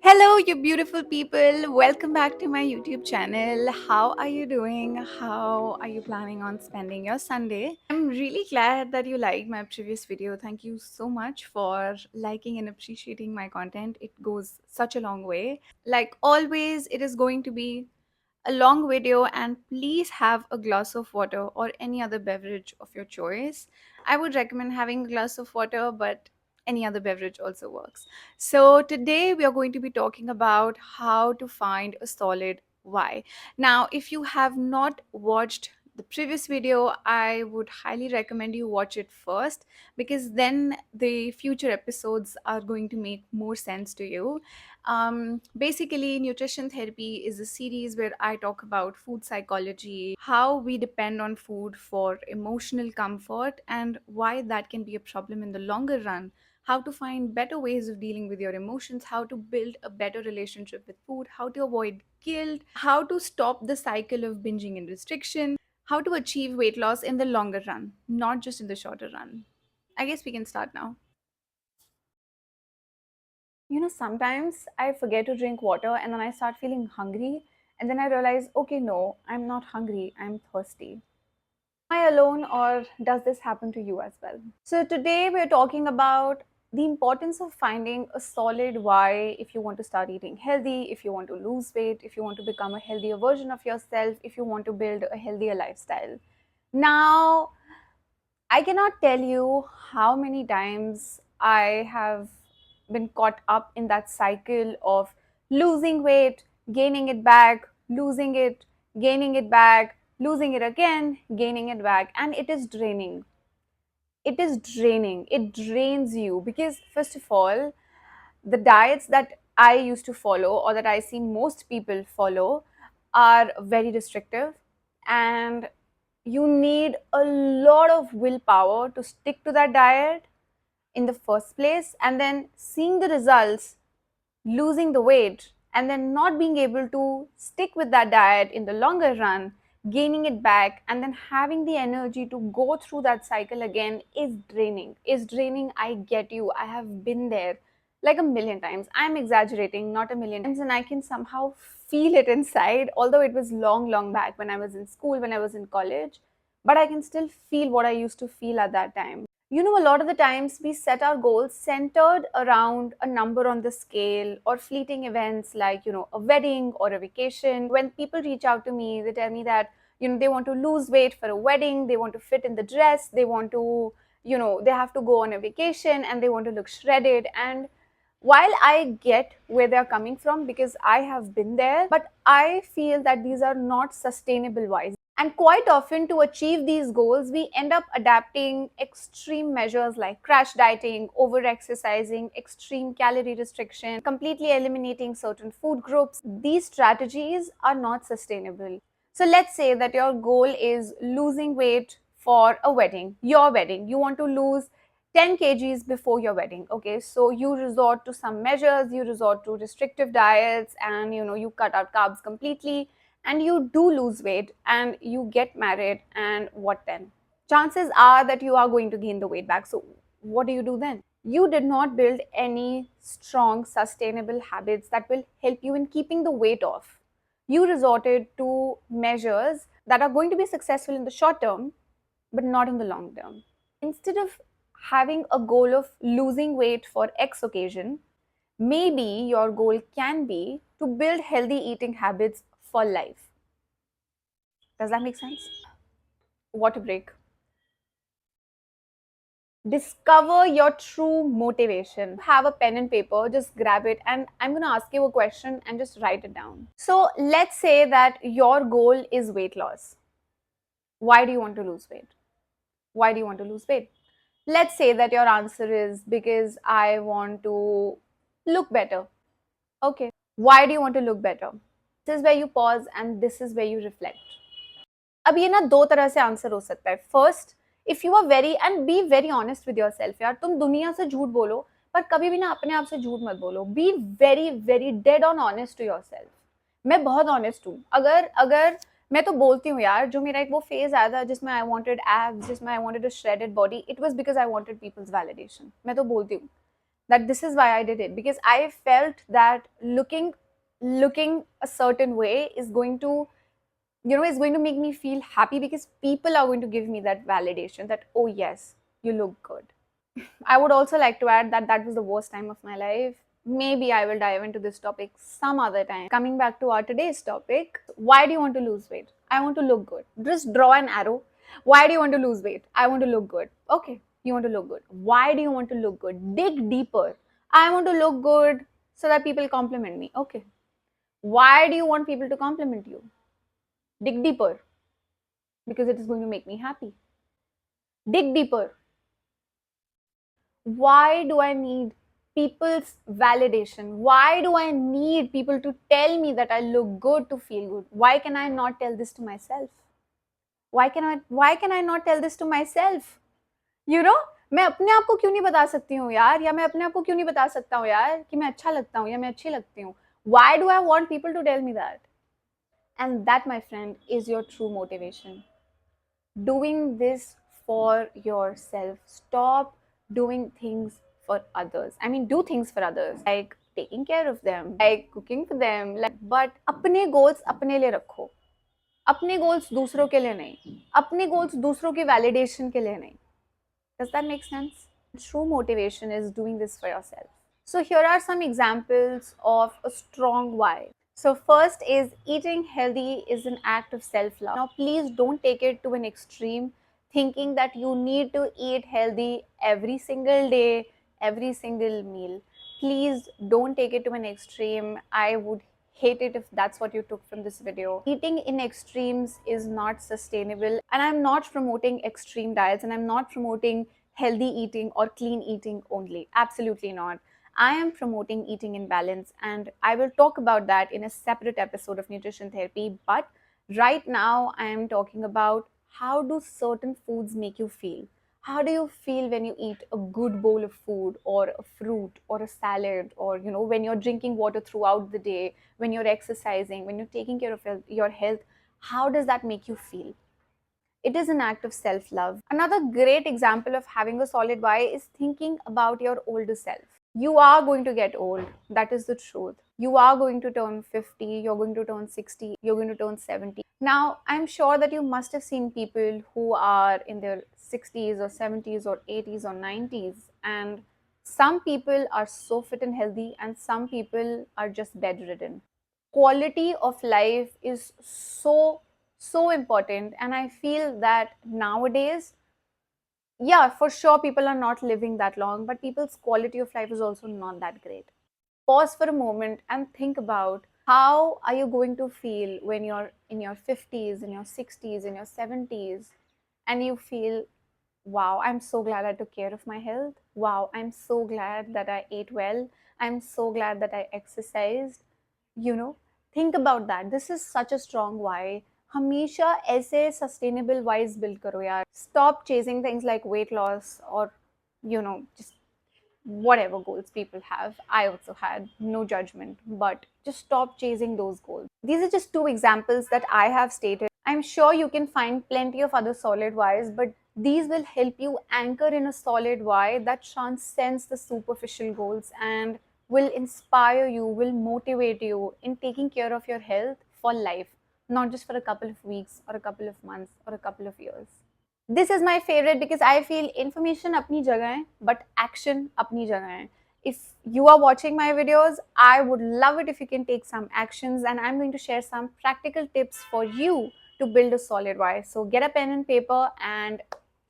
Hello, you beautiful people. Welcome back to my YouTube channel. How are you doing? How are you planning on spending your Sunday? I'm really glad that you liked my previous video. Thank you so much for liking and appreciating my content. It goes such a long way. Like always, it is going to be a long video, and please have a glass of water or any other beverage of your choice. I would recommend having a glass of water, but any other beverage also works. So today we are going to be talking about how to find a solid why. Now, if you have not watched the previous video, I would highly recommend you watch it first, because then the future episodes are going to make more sense to you. Basically, Nutrition Therapy is a series where I talk about food psychology, how we depend on food for emotional comfort, and why that can be a problem in the longer run. How to find better ways of dealing with your emotions, how to build a better relationship with food, how to avoid guilt, how to stop the cycle of binging and restriction, how to achieve weight loss in the longer run, not just in the shorter run. I guess we can start now. Sometimes I forget to drink water and then I start feeling hungry. And then I realize, okay, no, I'm not hungry, I'm thirsty. Am I alone, or does this happen to you as well? So, today we're talking about the importance of finding a solid why if you want to start eating healthy, if you want to lose weight, if you want to become a healthier version of yourself, if you want to build a healthier lifestyle. Now, I cannot tell you how many times I have been caught up in that cycle of losing weight, gaining it back, losing it, gaining it back, losing it again, gaining it back, and it is draining. It is draining. It drains you because, first of all, the diets that I used to follow, or that I see most people follow, are very restrictive, and you need a lot of willpower to stick to that diet in the first place, and then seeing the results, losing the weight, and then not being able to stick with that diet in the longer run, gaining it back, and then having the energy to go through that cycle again is draining. Is draining. I get you. I have been there like a million times. I'm exaggerating, not a million times, and I can somehow feel it inside, although it was long, long back when I was in school, when I was in college, but I can still feel what I used to feel at that time. A lot of the times we set our goals centered around a number on the scale or fleeting events like, a wedding or a vacation. When people reach out to me, they tell me that, they want to lose weight for a wedding, they want to fit in the dress, they want to, they have to go on a vacation and they want to look shredded. And while I get where they're coming from, because I have been there, but I feel that these are not sustainable wise. And quite often, to achieve these goals, we end up adapting extreme measures like crash dieting, over exercising, extreme calorie restriction, completely eliminating certain food groups. These strategies are not sustainable. So, let's say that your goal is losing weight for a wedding, your wedding. You want to lose 10 kgs before your wedding. Okay, so you resort to some measures, you resort to restrictive diets, and you cut out carbs completely, and you do lose weight and you get married, and what then? Chances are that you are going to gain the weight back. So what do then? You did not build any strong sustainable habits that will help you in keeping the weight off. You resorted to measures that are going to be successful in the short term but not in the long term. Instead of having a goal of losing weight for X occasion, maybe your goal can be to build healthy eating habits for life. Does that make sense? Water break. Discover your true motivation. Have a pen and paper, just grab it, and I'm going to ask you a question and just write it down. So, let's say that your goal is weight loss. Why do you want to lose weight? Why do you want to lose weight? Let's say that your answer is because I want to look better. Okay. Why do you want to look better? This is where you pause and this is where you reflect. अब ये ना दो तरह से answer हो सकता है. First, if you are very and be very honest with yourself. यार तुम दुनिया से झूठ बोलो, पर कभी भी ना अपने आप से झूठ मत बोलो. Be very very dead on honest to yourself. मैं बहुत ऑनेस्ट हूँ. अगर अगर मैं तो बोलती हूँ यार, जो मेरा एक वो फेज आया था जिसमें आई वांटेड एब्स, जिसमें I wanted a shredded body, it was because I wanted people's validation. मैं तो बोलती हूँ. that this is why I did it, because I felt that looking a certain way is going to, is going to make me feel happy, because people are going to give me that validation that, oh yes, you look good. I would also like to add that that was the worst time of my life. Maybe I will dive into this topic some other time. Coming back to our today's topic, why do you want to lose weight? I want to look good. Just draw an arrow. Why do you want to lose weight? I want to look good. Okay, you want to look good. Why do you want to look good? Dig deeper. I want to look good so that people compliment me. Okay. Why do you want people to compliment you? Dig deeper, because it is going to make me happy. Dig deeper. Why do I need people's validation? Why do I need people to tell me that I look good to feel good? Why can I not tell this to myself? Why can I not tell this to myself? You know, मैं अपने आप को क्यों नहीं बता सकती हूँ यार, या मैं अपने आप को क्यों नहीं बता सकता हूँ यार कि मैं अच्छा लगता हूँ या मैं अच्छी लगती हूँ? Why do I want people to tell me that? And that, my friend, is your true motivation. Doing this for yourself. Stop doing things for others. I mean, do things for others, like taking care of them, like cooking for them, like, but अपने goals अपने लिए रखो. अपने goals दूसरों के लिए नहीं. अपने goals दूसरों के validation के लिए नहीं. Does that make sense? True motivation is doing this for yourself. So here are some examples of a strong why. So first is eating healthy is an act of self-love. Now please don't take it to an extreme, thinking that you need to eat healthy every single day, every single meal. Please don't take it to an extreme. I would hate it if that's what you took from this video. Eating in extremes is not sustainable, and I'm not promoting extreme diets, and I'm not promoting healthy eating or clean eating only. Absolutely not. I am promoting eating in balance, and I will talk about that in a separate episode of nutrition therapy. But right now, I am talking about how do certain foods make you feel? How do you feel when you eat a good bowl of food or a fruit or a salad, or when you're drinking water throughout the day, when you're exercising, when you're taking care of your health? How does that make you feel? It is an act of self love. Another great example of having a solid why is thinking about your older self. You are going to get old. That is the truth. You are going to turn 50, you're going to turn 60, you're going to turn 70. Now, I'm sure that you must have seen people who are in their 60s or 70s or 80s or 90s, and some people are so fit and healthy, and some people are just bedridden. Quality of life is so important, and I feel that nowadays, yeah, for sure, people are not living that long, but people's quality of life is also not that great. Pause for a moment and think about how are you going to feel when you're in your 50s, in your 60s, in your 70s, and you feel, wow, I'm so glad I took care of my health. Wow, I'm so glad that I ate well. I'm so glad that I exercised. you know think about that. This is such a strong why. हमेशा ऐसे sustainable whys build करो यार. Stop chasing things like weight loss or just whatever goals people have. I also had, no judgment, but just stop chasing those goals. These are just two examples that I have stated. I'm sure you can find plenty of other solid whys, but these will help you anchor in a solid why that transcends the superficial goals and will inspire you, will motivate you in taking care of your health for life, not just for a couple of weeks or a couple of months or a couple of years. This is my favorite because I feel information अपनी जगह है, but action अपनी जगह है. If you are watching my videos, I would love it if you can take some actions, and I'm going to share some practical tips for you to build a solid why. So get a pen and paper and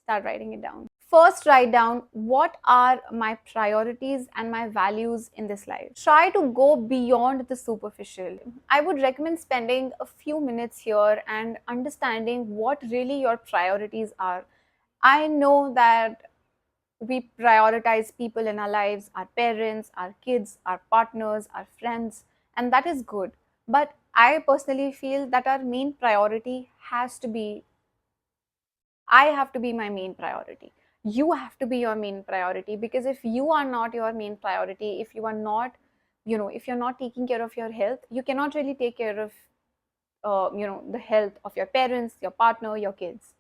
start writing it down. First, write down what are my priorities and my values in this life. Try to go beyond the superficial. I would recommend spending a few minutes here and understanding what really your priorities are. I know that we prioritize people in our lives, our parents, our kids, our partners, our friends, and that is good. But I personally feel that our main priority has to be, I have to be my main priority. You have to be your main priority, because if you are not your main priority, if you are not, if you're not taking care of your health, you cannot really take care of, the health of your parents, your partner, your kids.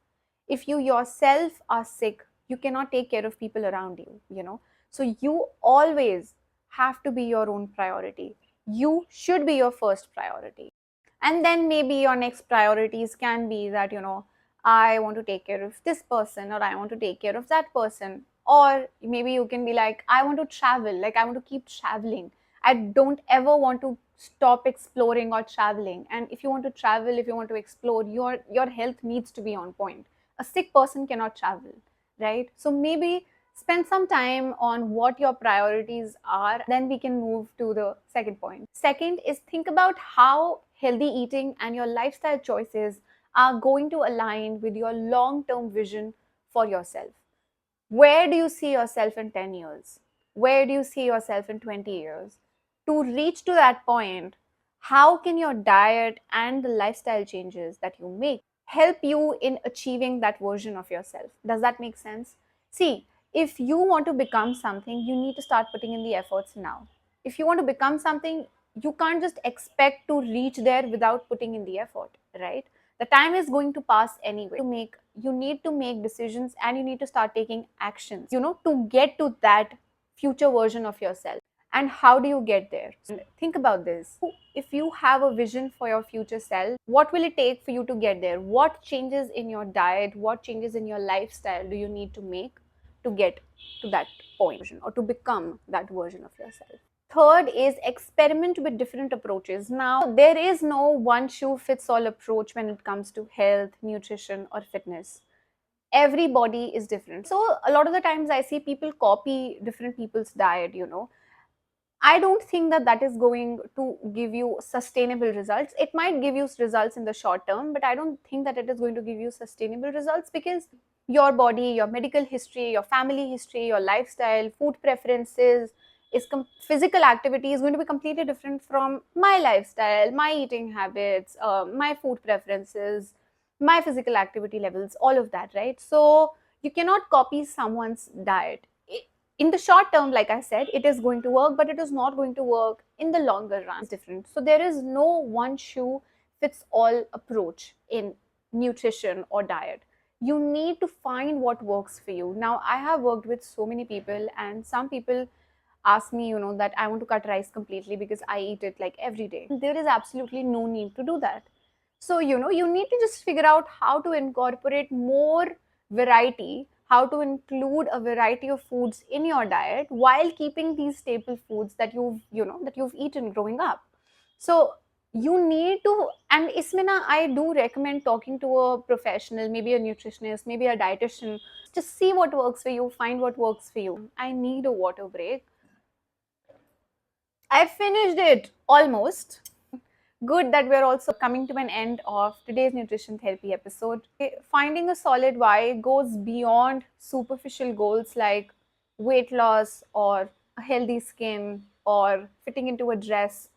If you yourself are sick, you cannot take care of people around you. So you always have to be your own priority. You should be your first priority. And then maybe your next priorities can be that, I want to take care of this person, or I want to take care of that person. Or maybe you can be like, I want to travel, like I want to keep traveling. I don't ever want to stop exploring or traveling. And if you want to travel, if you want to explore, your health needs to be on point. A sick person cannot travel, right? So maybe spend some time on what your priorities are. Then we can move to the second point. Second is, think about how healthy eating and your lifestyle choices are going to align with your long term vision for yourself. Where do you see yourself in 10 years? Where do you see yourself in 20 years? To reach to that point, how can your diet and the lifestyle changes that you make help you in achieving that version of yourself? Does that make sense? See, if you want to become something, you need to start putting in the efforts now. If you want to become something, you can't just expect to reach there without putting in the effort, right? The time is going to pass anyway. You need to make decisions, and you need to start taking actions, to get to that future version of yourself. And how do you get there? Think about this. If you have a vision for your future self, what will it take for you to get there? What changes in your diet, what changes in your lifestyle do you need to make to get to that point, or to become that version of yourself? Third is, experiment with different approaches. Now, there is no one shoe fits all approach when it comes to health, nutrition, or fitness. Everybody is different. So, a lot of the times I see people copy different people's diet. I don't think that that is going to give you sustainable results. It might give you results in the short term, but I don't think that it is going to give you sustainable results, because your body, your medical history, your family history, your lifestyle, food preferences, physical activity is going to be completely different from my lifestyle, my eating habits, my food preferences, my physical activity levels, all of that, right? So you cannot copy someone's diet. In the short term, like I said, it is going to work, but it is not going to work in the longer run. It's different. So there is no one shoe fits all approach in nutrition or diet. You need to find what works for you. Now, I have worked with so many people, and some people ask me, that I want to cut rice completely because I eat it like every day. There is absolutely no need to do that. So, you need to just figure out how to incorporate more variety, how to include a variety of foods in your diet while keeping these staple foods that you've eaten growing up. So you need to, and ismena, I do recommend talking to a professional, maybe a nutritionist, maybe a dietitian. Just see what works for you, find what works for you. I need a water break. I finished it almost. Good that we're also coming to an end of today's nutrition therapy episode. Finding a solid why goes beyond superficial goals like weight loss, or a healthy skin, or fitting into a dress,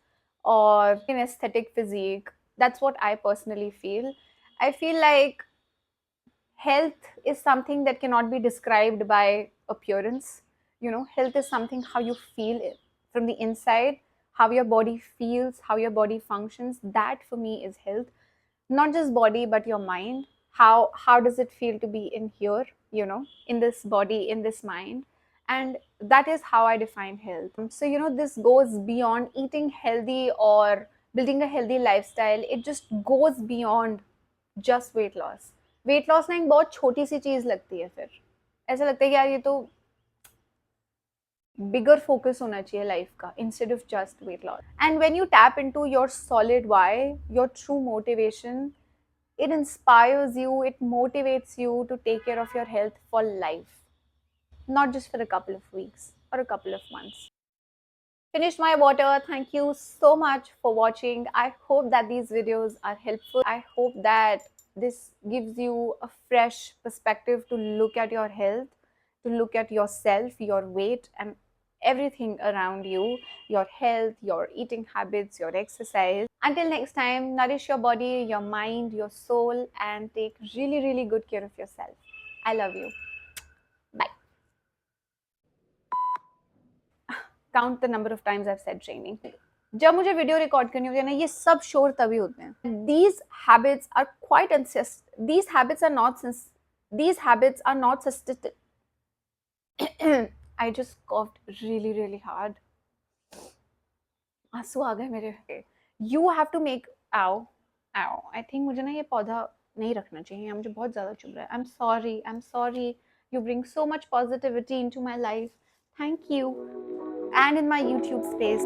or an aesthetic physique. That's what I personally feel. I feel like health is something that cannot be described by appearance. Health is something how you feel it from the inside, how your body feels, how your body functions. That for me is health. Not just body, but your mind. How does it feel to be in here, in this body, in this mind? And that is how I define health. So, this goes beyond eating healthy or building a healthy lifestyle. It just goes beyond just weight loss ना एक बहुत छोटी सी चीज लगती है, फिर ऐसा लगता है कि यार ये तो बिगर फोकस होना चाहिए लाइफ का instead of just weight loss. And when you tap into your solid why, your true motivation, it inspires you, it motivates you to take care of your health for life, not just for a couple of weeks or a couple of months. Finished my water. Thank you so much for watching. I hope that these videos are helpful. I hope that this gives you a fresh perspective to look at your health, to look at yourself, your weight, and everything around you, your health, your eating habits, your exercise. Until next time, nourish your body, your mind, your soul, and take really, really good care of yourself. I love you. Bye. Count the number of times I've said training. जब मुझे video record करनी होती है ना, ये सब शोर तभी होते हैं. These habits are quite these habits are not sustainable. I just coughed really, really hard. आंसू आ गए मेरे. You have to make. Ow. Ow. I think मुझे ना ये पौधा नहीं रखना चाहिए. मुझे बहुत ज़्यादा चुभ रहा है. I'm sorry. I'm sorry. You bring so much positivity into my life. Thank you. And in my YouTube space.